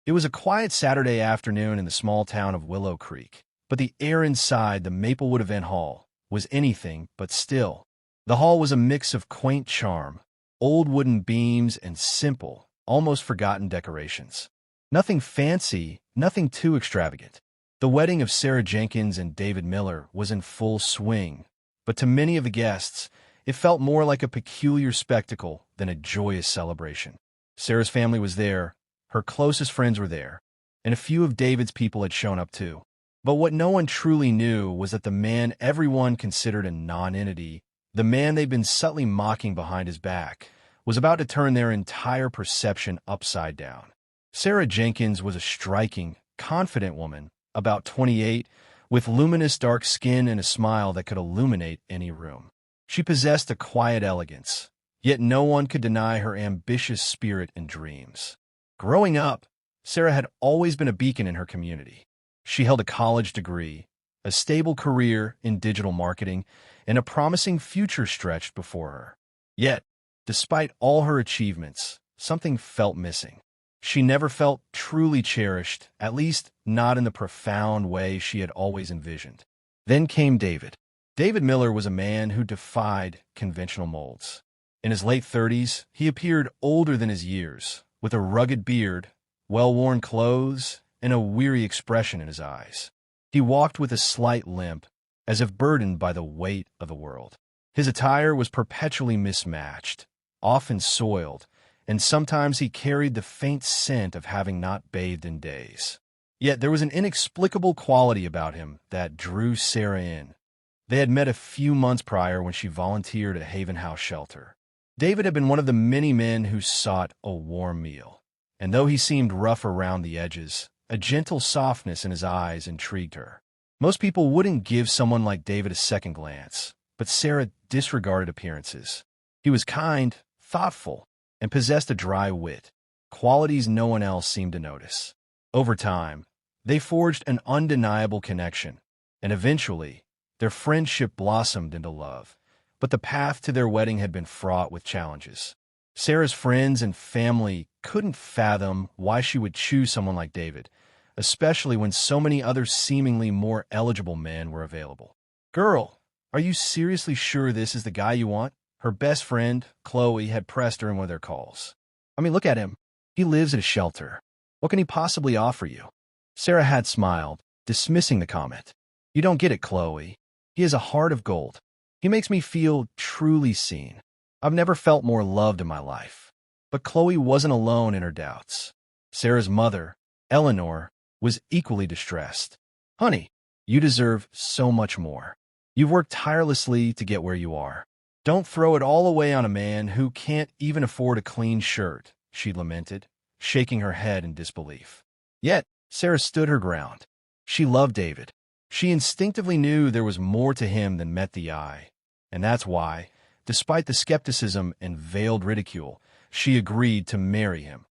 It was a quiet Saturday afternoon in the small town of Willow Creek, but the air inside the Maplewood Event Hall was anything but still. The hall was a mix of quaint charm, old wooden beams, and simple, almost forgotten decorations. Nothing fancy, nothing too extravagant. The wedding of Sarah Jenkins and David Miller was in full swing, but to many of the guests, it felt more like a peculiar spectacle than a joyous celebration. Sarah's family was there, her closest friends were there, and a few of David's people had shown up too. But what no one truly knew was that the man everyone considered a non-entity, the man they'd been subtly mocking behind his back, was about to turn their entire perception upside down. Sarah Jenkins was a striking, confident woman, about 28, with luminous dark skin and a smile that could illuminate any room. She possessed a quiet elegance, yet no one could deny her ambitious spirit and dreams. Growing up, Sarah had always been a beacon in her community. She held a college degree, a stable career in digital marketing, and a promising future stretched before her. Yet, despite all her achievements, something felt missing. She never felt truly cherished, at least not in the profound way she had always envisioned. Then came David. David Miller was a man who defied conventional molds. In his late 30s, he appeared older than his years, with a rugged beard, well-worn clothes, and a weary expression in his eyes. He walked with a slight limp, as if burdened by the weight of the world. His attire was perpetually mismatched, often soiled, and sometimes he carried the faint scent of having not bathed in days. Yet there was an inexplicable quality about him that drew Sarah in. They had met a few months prior when she volunteered at Haven House Shelter. David had been one of the many men who sought a warm meal, and though he seemed rough around the edges, a gentle softness in his eyes intrigued her. Most people wouldn't give someone like David a second glance, but Sarah disregarded appearances. He was kind, thoughtful, and possessed a dry wit, qualities no one else seemed to notice. Over time, they forged an undeniable connection, and eventually, their friendship blossomed into love. But the path to their wedding had been fraught with challenges. Sarah's friends and family couldn't fathom why she would choose someone like David, especially when so many other seemingly more eligible men were available. "Girl, are you seriously sure this is the guy you want?" Her best friend, Chloe, had pressed her in one of their calls. "I mean, look at him. He lives at a shelter. What can he possibly offer you?" Sarah had smiled, dismissing the comment. "You don't get it, Chloe. He has a heart of gold. He makes me feel truly seen. I've never felt more loved in my life." But Chloe wasn't alone in her doubts. Sarah's mother, Eleanor, was equally distressed. "Honey, you deserve so much more. You've worked tirelessly to get where you are. Don't throw it all away on a man who can't even afford a clean shirt," she lamented, shaking her head in disbelief. Yet, Sarah stood her ground. She loved David. She instinctively knew there was more to him than met the eye, and that's why, despite the skepticism and veiled ridicule, she agreed to marry him.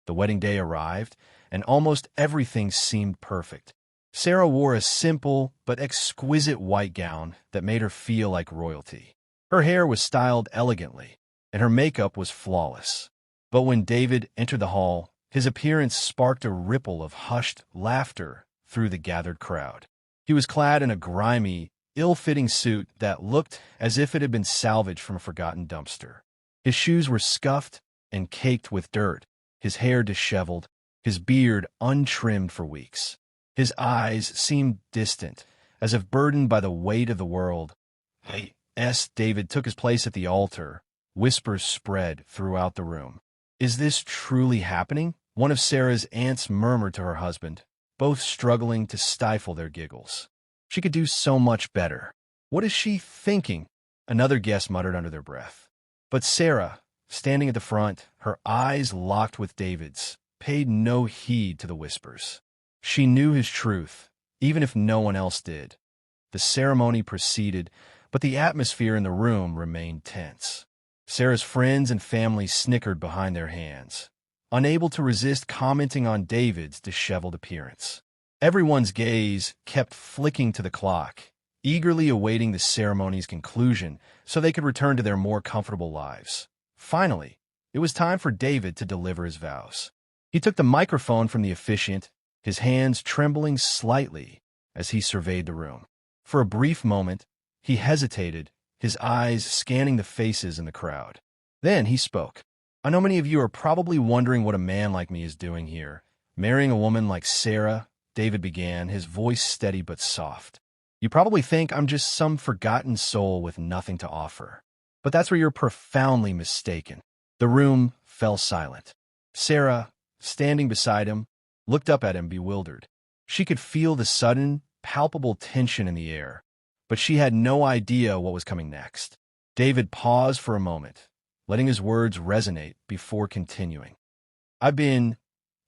The wedding day arrived, and almost everything seemed perfect. Sarah wore a simple but exquisite white gown that made her feel like royalty. Her hair was styled elegantly, and her makeup was flawless. But when David entered the hall, his appearance sparked a ripple of hushed laughter through the gathered crowd. He was clad in a grimy, ill-fitting suit that looked as if it had been salvaged from a forgotten dumpster. His shoes were scuffed and caked with dirt, his hair disheveled, his beard untrimmed for weeks. His eyes seemed distant, as if burdened by the weight of the world. David took his place at the altar. Whispers spread throughout the room. "Is this truly happening?" one of Sarah's aunts murmured to her husband, both struggling to stifle their giggles. "She could do so much better. What is she thinking?" another guest muttered under their breath. But Sarah, standing at the front, her eyes locked with David's, paid no heed to the whispers. She knew his truth, even if no one else did. The ceremony proceeded, but the atmosphere in the room remained tense. Sarah's friends and family snickered behind their hands, unable to resist commenting on David's disheveled appearance. Everyone's gaze kept flicking to the clock, eagerly awaiting the ceremony's conclusion so they could return to their more comfortable lives. Finally, it was time for David to deliver his vows. He took the microphone from the officiant, his hands trembling slightly as he surveyed the room. For a brief moment, he hesitated, his eyes scanning the faces in the crowd. Then he spoke. I know many of you are probably wondering what a man like me is doing here. Marrying a woman like Sarah, David began, his voice steady but soft. You probably think I'm just some forgotten soul with nothing to offer. But that's where you're profoundly mistaken. The room fell silent. Sarah, standing beside him, looked up at him bewildered. She could feel the sudden, palpable tension in the air, but she had no idea what was coming next. David paused for a moment, letting his words resonate before continuing. I've been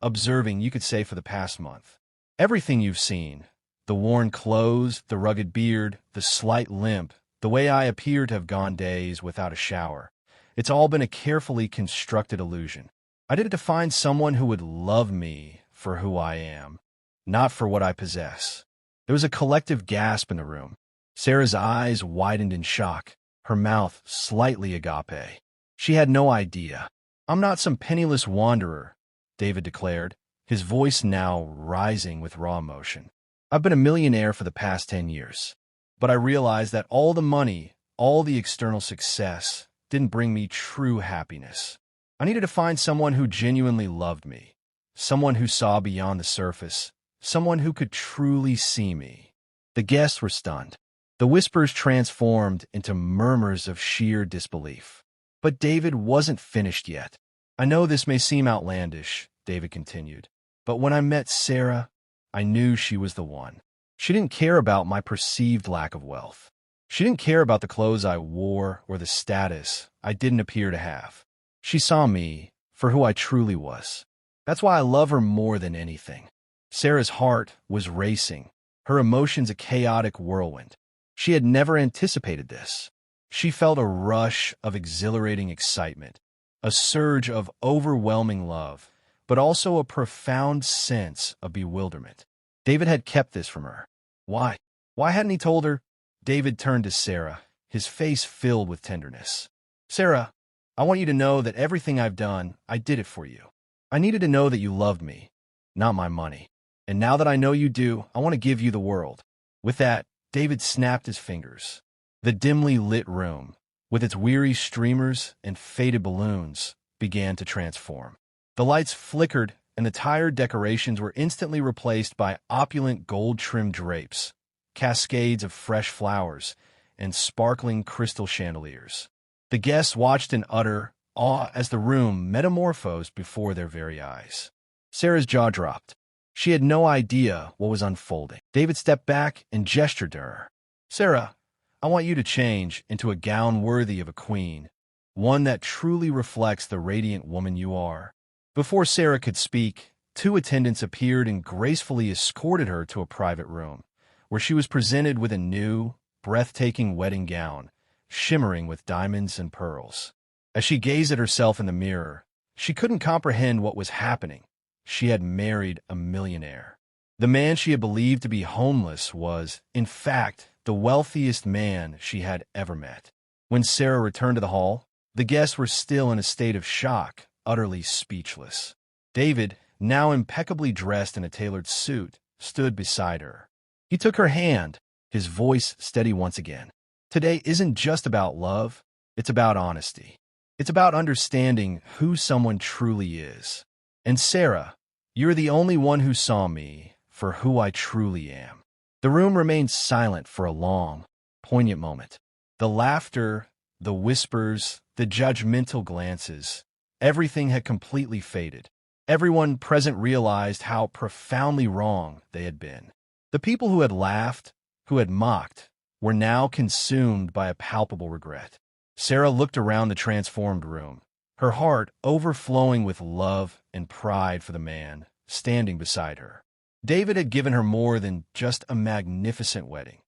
observing, you could say, for the past month. Everything you've seen, the worn clothes, the rugged beard, the slight limp, the way I appear to have gone days without a shower, it's all been a carefully constructed illusion. I did it to find someone who would love me for who I am, not for what I possess. There was a collective gasp in the room. Sarah's eyes widened in shock, her mouth slightly agape. She had no idea. I'm not some penniless wanderer, David declared, his voice now rising with raw emotion. I've been a millionaire for the past 10 years, but I realized that all the money, all the external success, didn't bring me true happiness. I needed to find someone who genuinely loved me, someone who saw beyond the surface, someone who could truly see me. The guests were stunned. The whispers transformed into murmurs of sheer disbelief. But David wasn't finished yet. I know this may seem outlandish, David continued, but when I met Sarah, I knew she was the one. She didn't care about my perceived lack of wealth. She didn't care about the clothes I wore or the status I didn't appear to have. She saw me for who I truly was. That's why I love her more than anything. Sarah's heart was racing, her emotions a chaotic whirlwind. She had never anticipated this. She felt a rush of exhilarating excitement, a surge of overwhelming love, but also a profound sense of bewilderment. David had kept this from her. Why? Why hadn't he told her? David turned to Sarah, his face filled with tenderness. Sarah, I want you to know that everything I've done, I did it for you. I needed to know that you loved me, not my money. And now that I know you do, I want to give you the world. With that, David snapped his fingers. The dimly lit room, with its weary streamers and faded balloons, began to transform. The lights flickered, and the tired decorations were instantly replaced by opulent gold-trimmed drapes, cascades of fresh flowers, and sparkling crystal chandeliers. The guests watched in utter awe as the room metamorphosed before their very eyes. Sarah's jaw dropped. She had no idea what was unfolding. David stepped back and gestured to her. Sarah, I want you to change into a gown worthy of a queen, one that truly reflects the radiant woman you are. Before Sarah could speak, two attendants appeared and gracefully escorted her to a private room, where she was presented with a new, breathtaking wedding gown, shimmering with diamonds and pearls. As she gazed at herself in the mirror, she couldn't comprehend what was happening. She had married a millionaire. The man she had believed to be homeless was, in fact, the wealthiest man she had ever met. When Sarah returned to the hall, the guests were still in a state of shock, utterly speechless. David, now impeccably dressed in a tailored suit, stood beside her. He took her hand, his voice steady once again. Today isn't just about love, it's about honesty. It's about understanding who someone truly is. And Sarah, you're the only one who saw me for who I truly am. The room remained silent for a long, poignant moment. The laughter, the whispers, the judgmental glances, everything had completely faded. Everyone present realized how profoundly wrong they had been. The people who had laughed, who had mocked, were now consumed by a palpable regret. Sarah looked around the transformed room, her heart overflowing with love and pride for the man standing beside her. David had given her more than just a magnificent wedding.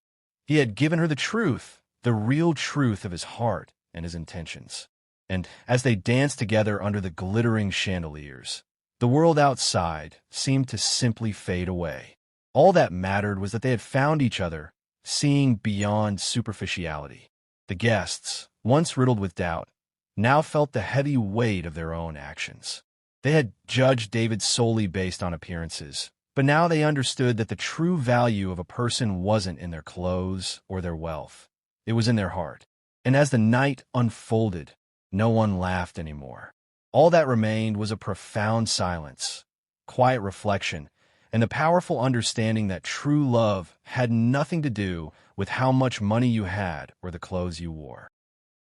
He had given her the truth, the real truth of his heart and his intentions. And as they danced together under the glittering chandeliers, the world outside seemed to simply fade away. All that mattered was that they had found each other, seeing beyond superficiality. The guests, once riddled with doubt, now felt the heavy weight of their own actions. They had judged David solely based on appearances, but now they understood that the true value of a person wasn't in their clothes or their wealth. It was in their heart. And as the night unfolded, no one laughed anymore. All that remained was a profound silence, quiet reflection, and the powerful understanding that true love had nothing to do with how much money you had or the clothes you wore.